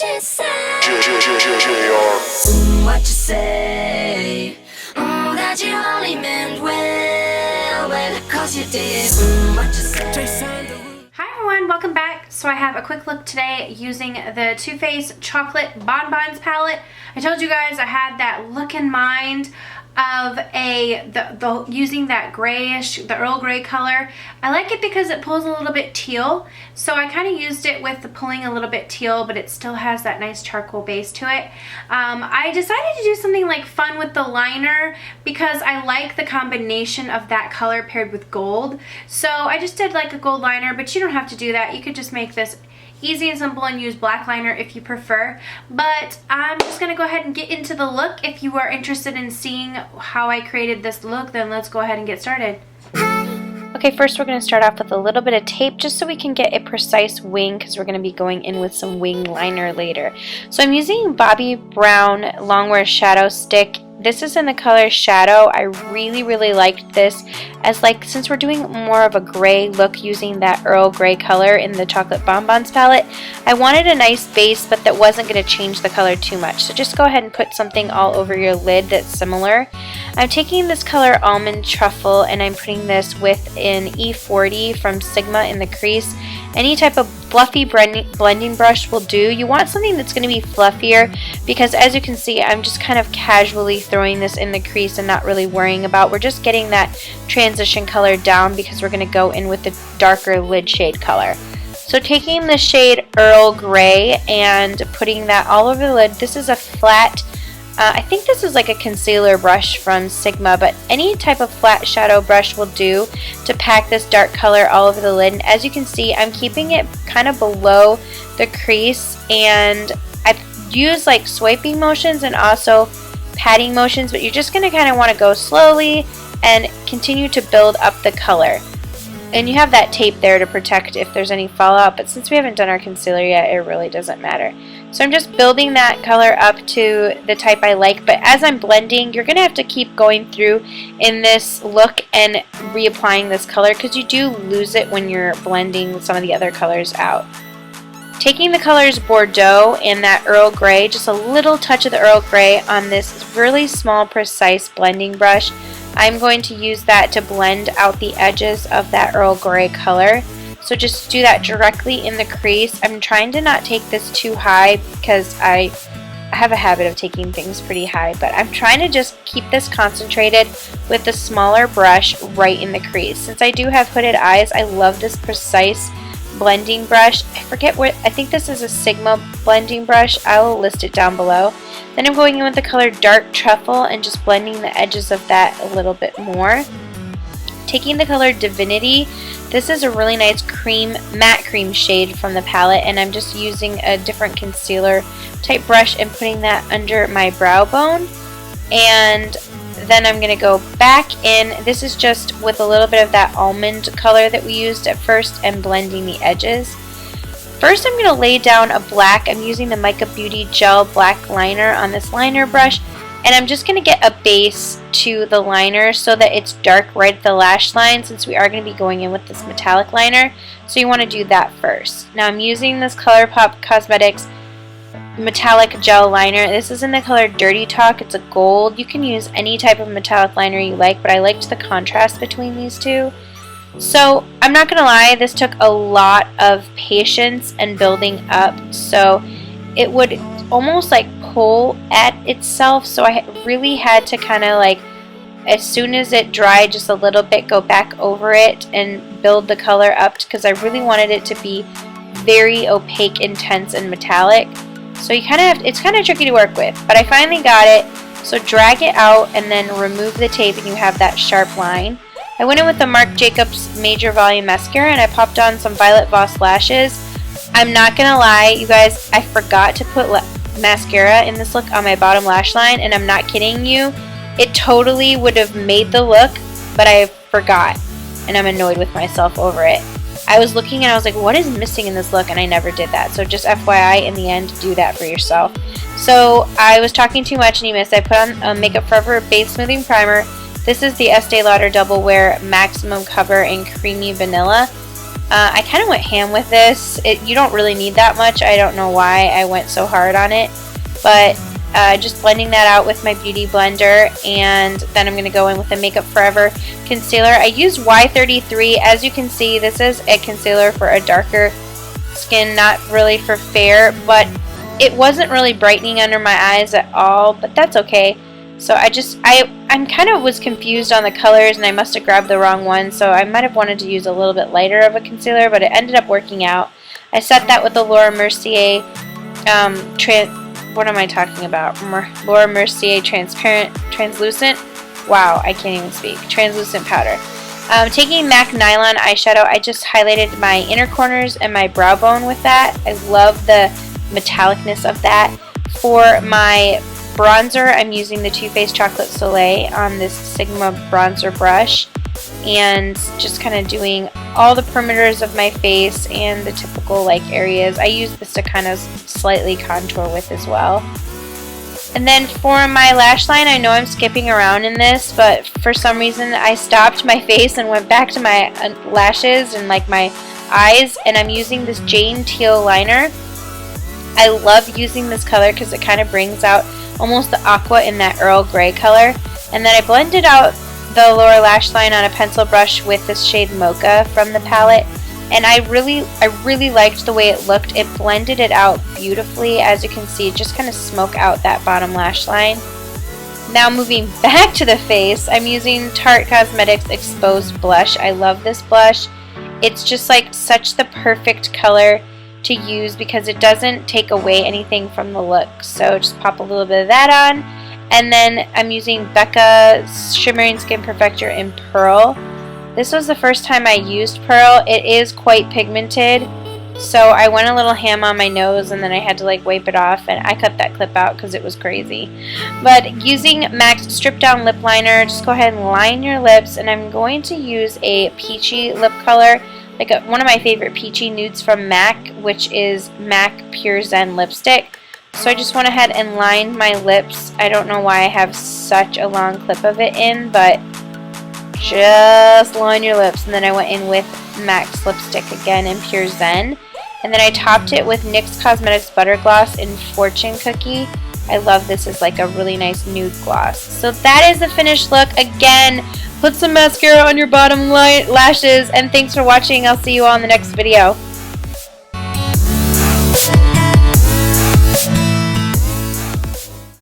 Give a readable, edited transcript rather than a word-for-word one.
she say? What you say? That you only meant well, cause you did. What you say? Hi everyone, welcome back. So I have a quick look today using the Too Faced Chocolate Bonbons palette. I told you guys I had that look in mind of using that grayish, the Earl Grey color. I like it because it pulls a little bit teal, so I kind of used it with the pulling a little bit teal, but it still has that nice charcoal base to it. I decided to do something like fun with the liner because I like the combination of that color paired with gold. So I just did like a gold liner, but you don't have to do that. You could just make this easy and simple and use black liner if you prefer. But I'm just going to go ahead and get into the look. If you are interested in seeing how I created this look, then let's go ahead and get started. Okay, first we're going to start off with a little bit of tape just so we can get a precise wing because we're going to be going in with some wing liner later. So I'm using Bobbi Brown Longwear Shadow Stick. This is in the color Shadow. I really liked this as since we're doing more of a gray look using that Earl Grey color in the Chocolate Bonbons palette, I wanted a nice base but that wasn't going to change the color too much. So just go ahead and put something all over your lid that's similar. I'm taking this color Almond Truffle and I'm putting this with an E40 from Sigma in the crease. Any type of fluffy blending brush will do. You want something that's going to be fluffier because as you can see I'm just kind of casually throwing this in the crease and not really worrying about. We're just getting that transition color down because we're going to go in with the darker lid shade color. So taking the shade Earl Grey and putting that all over the lid. This is a flat, I think this is like a concealer brush from Sigma, but any type of flat shadow brush will do to pack this dark color all over the lid. And as you can see, I'm keeping it kind of below the crease, and I've used like swiping motions and also patting motions, but you're just going to kind of want to go slowly and continue to build up the color. And you have that tape there to protect if there's any fallout, but since we haven't done our concealer yet, it really doesn't matter. So I'm just building that color up to the type I like, but as I'm blending, you're going to have to keep going through in this look and reapplying this color because you do lose it when you're blending some of the other colors out. Taking the colors Bordeaux and that Earl Grey, just a little touch of the Earl Grey on this really small, precise blending brush. I'm going to use that to blend out the edges of that Earl Grey color. So just do that directly in the crease. I'm trying to not take this too high because I have a habit of taking things pretty high, but I'm trying to just keep this concentrated with the smaller brush right in the crease. Since I do have hooded eyes, I love this precise blending brush. I forget what, I think this is a Sigma blending brush. I will list it down below. Then I'm going in with the color Dark Truffle and just blending the edges of that a little bit more. Taking the color Divinity, this is a really nice matte cream shade from the palette, and I'm just using a different concealer type brush and putting that under my brow bone. And then I'm going to go back in. This is just with a little bit of that almond color that we used at first and blending the edges. First I'm going to lay down a black. I'm using the MICA Beauty Gel Black Liner on this liner brush, and I'm just going to get a base to the liner so that it's dark right at the lash line since we are going to be going in with this metallic liner. So you want to do that first. Now I'm using this ColourPop Cosmetics metallic gel liner. This is in the color Dirty Talk. It's a gold. You can use any type of metallic liner you like, but I liked the contrast between these two. So I'm not gonna lie, this took a lot of patience and building up, so it would almost like pull at itself, so I really had to kind of like, as soon as it dried just a little bit, go back over it and build the color up because I really wanted it to be very opaque, intense, and metallic. So you kind of have, it's kind of tricky to work with, but I finally got it. So drag it out and then remove the tape and you have that sharp line. I went in with the Marc Jacobs Major Volume Mascara and I popped on some Violet Voss lashes. I'm not gonna lie, you guys, I forgot to put mascara in this look on my bottom lash line, and I'm not kidding you. It totally would have made the look, but I forgot, and I'm annoyed with myself over it. I was looking and I was like, what is missing in this look? And I never did that. So just FYI, in the end, do that for yourself. So I was talking too much and you missed. I put on a Makeup Forever Base Smoothing Primer. This is the Estee Lauder Double Wear Maximum Cover in Creamy Vanilla. I kind of went ham with this. You don't really need that much. I don't know why I went so hard on it. But just blending that out with my Beauty Blender. And then I'm going to go in with the Makeup Forever concealer. I used Y33. As you can see, this is a concealer for a darker skin, not really for fair. But it wasn't really brightening under my eyes at all. But that's okay. So I'm kind of was confused on the colors, and I must have grabbed the wrong one, so I might have wanted to use a little bit lighter of a concealer, but it ended up working out. I set that with the Laura Mercier, what am I talking about? Laura Mercier Translucent, wow, I can't even speak, translucent powder. Taking MAC Nylon Eyeshadow, I just highlighted my inner corners and my brow bone with that. I love the metallicness of that. For my bronzer, I'm using the Too Faced Chocolate Soleil on this Sigma bronzer brush, and just kind of doing all the perimeters of my face and the typical like areas. I use this to kind of slightly contour with as well. And then for my lash line, I know I'm skipping around in this, but for some reason I stopped my face and went back to my lashes and like my eyes, and I'm using this Jane Teal Liner. I love using this color because it kind of brings out almost the aqua in that Earl Grey color. And then I blended out the lower lash line on a pencil brush with this shade Mocha from the palette. And I really liked the way it looked. It blended it out beautifully. As you can see, just kind of smoke out that bottom lash line. Now moving back to the face, I'm using Tarte Cosmetics Exposed Blush. I love this blush. It's just like such the perfect color to use because it doesn't take away anything from the look. So just pop a little bit of that on. And then I'm using BECCA Shimmering Skin Perfector in Pearl. This was the first time I used Pearl. It is quite pigmented, so I went a little ham on my nose, and then I had to like wipe it off, and I cut that clip out because it was crazy. But using MAC's Stripdown Lip Liner, just go ahead and line your lips, and I'm going to use a peachy lip color, like one of my favorite peachy nudes from MAC, which is MAC Pure Zen Lipstick. So I just went ahead and lined my lips. I don't know why I have such a long clip of it in, but just line your lips. And then I went in with MAC's lipstick again in Pure Zen. And then I topped it with NYX Cosmetics Butter Gloss in Fortune Cookie. I love this as like a really nice nude gloss. So that is the finished look. Again, put some mascara on your bottom lashes, and thanks for watching. I'll see you all in the next video.